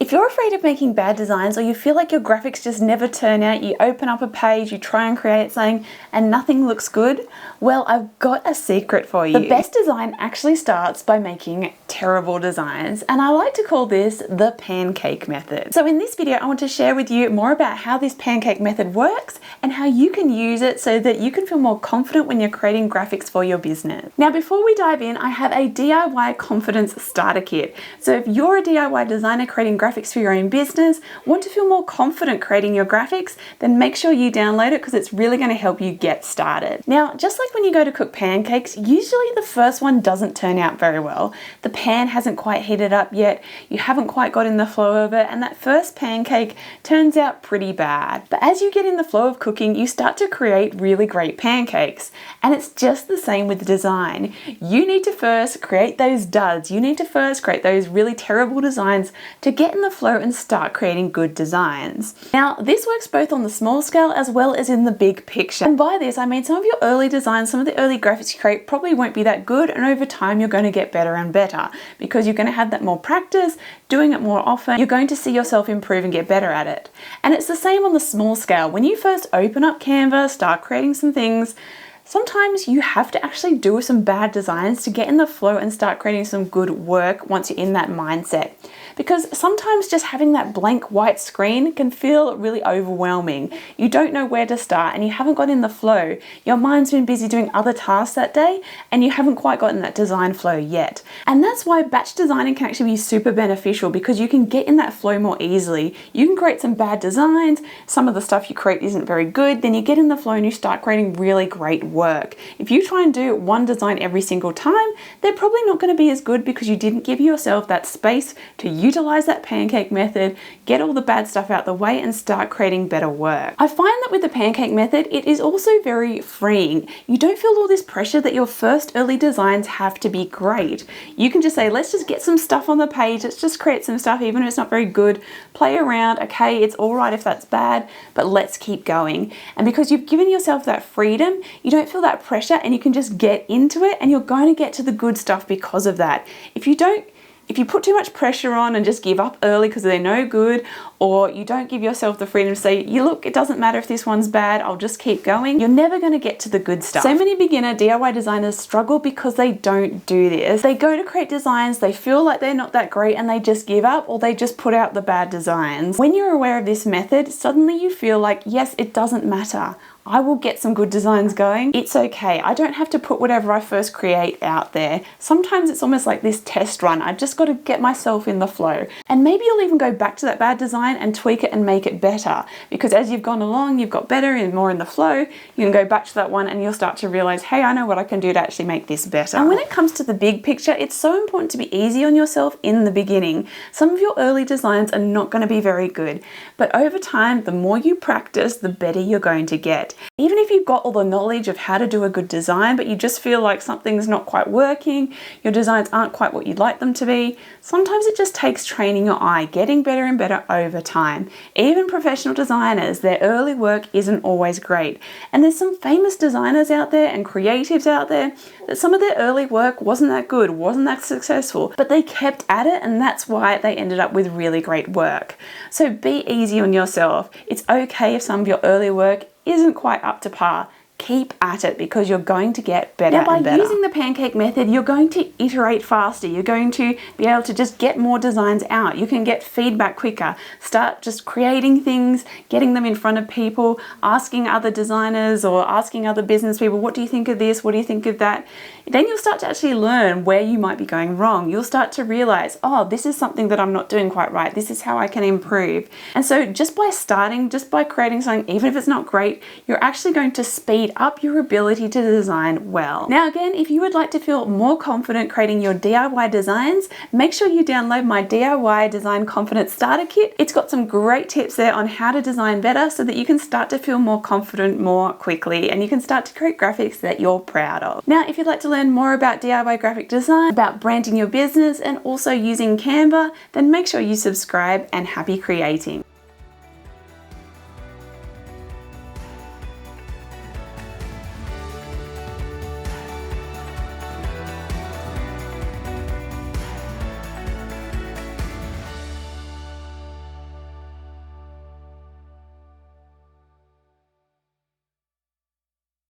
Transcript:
If you're afraid of making bad designs or you feel like your graphics just never turn out, you open up a page, you try and create something and nothing looks good, well, I've got a secret for you. The best design actually starts by making terrible designs, and I like to call this the pancake method. So in this video, I want to share with you more about how this pancake method works and how you can use it so that you can feel more confident when you're creating graphics for your business. Now, before we dive in, I have a DIY confidence starter kit. So if you're a DIY designer creating graphics for your own business, want to feel more confident creating your graphics, then make sure you download it because it's really going to help you get started. Now, just like when you go to cook pancakes, usually the first one doesn't turn out very well. The pan hasn't quite heated up yet, you haven't quite got in the flow of it, and that first pancake turns out pretty bad. But as you get in the flow of cooking, you start to create really great pancakes. And it's just the same with design. You need to first create those duds. You need to first create those really terrible designs to get in the flow and start creating good designs. Now, this works both on the small scale as well as in the big picture. And by this, I mean some of your early designs, some of the early graphics you create probably won't be that good, and over time you're going to get better and better because you're going to have that more practice, doing it more often, you're going to see yourself improve and get better at it. And it's the same on the small scale. When you first open up Canva, start creating some things, sometimes you have to actually do some bad designs to get in the flow and start creating some good work once you're in that mindset. Because sometimes just having that blank white screen can feel really overwhelming. You don't know where to start and you haven't got in the flow. Your mind's been busy doing other tasks that day and you haven't quite gotten that design flow yet. And that's why batch designing can actually be super beneficial, because you can get in that flow more easily. You can create some bad designs, some of the stuff you create isn't very good, then you get in the flow and you start creating really great work. If you try and do one design every single time, they're probably not going to be as good because you didn't give yourself that space to utilize that pancake method, get all the bad stuff out the way and start creating better work. I find that with the pancake method, it is also very freeing. You don't feel all this pressure that your first early designs have to be great. You can just say, let's just get some stuff on the page, let's just create some stuff even if it's not very good, play around, okay, it's all right if that's bad, but let's keep going. And because you've given yourself that freedom, you don't feel that pressure and you can just get into it and you're going to get to the good stuff because of that. If you put too much pressure on and just give up early because they're no good, or you don't give yourself the freedom to say, look, it doesn't matter if this one's bad, I'll just keep going, you're never going to get to the good stuff. So many beginner DIY designers struggle because they don't do this. They go to create designs, they feel like they're not that great and they just give up, or they just put out the bad designs. When you're aware of this method, suddenly you feel like, yes, it doesn't matter. I will get some good designs going. It's okay. I don't have to put whatever I first create out there. Sometimes it's almost like this test run. I've just got to get myself in the flow. And maybe you'll even go back to that bad design and tweak it and make it better. Because as you've gone along, you've got better and more in the flow. You can go back to that one and you'll start to realize, hey, I know what I can do to actually make this better. And when it comes to the big picture, it's so important to be easy on yourself in the beginning. Some of your early designs are not going to be very good. But over time, the more you practice, the better you're going to get. Even if you've got all the knowledge of how to do a good design, but you just feel like something's not quite working, your designs aren't quite what you'd like them to be, sometimes it just takes training your eye, getting better and better over time. Even professional designers, their early work isn't always great. And there's some famous designers out there and creatives out there that some of their early work wasn't that good, wasn't that successful, but they kept at it and that's why they ended up with really great work. So be easy on yourself. It's okay if some of your early work isn't quite up to par. Keep at it because you're going to get better and better. Now, by using the pancake method, you're going to iterate faster. You're going to be able to just get more designs out. You can get feedback quicker. Start just creating things, getting them in front of people, asking other designers or asking other business people, what do you think of this? What do you think of that? Then you'll start to actually learn where you might be going wrong. You'll start to realize, oh, this is something that I'm not doing quite right. This is how I can improve. And so just by starting, just by creating something, even if it's not great, you're actually going to speed up your ability to design well. Now again, if you would like to feel more confident creating your DIY designs, make sure you download my DIY Design Confidence Starter Kit. It's got some great tips there on how to design better so that you can start to feel more confident more quickly and you can start to create graphics that you're proud of. Now, if you'd like to learn more about DIY graphic design, about branding your business and also using Canva, then make sure you subscribe and happy creating.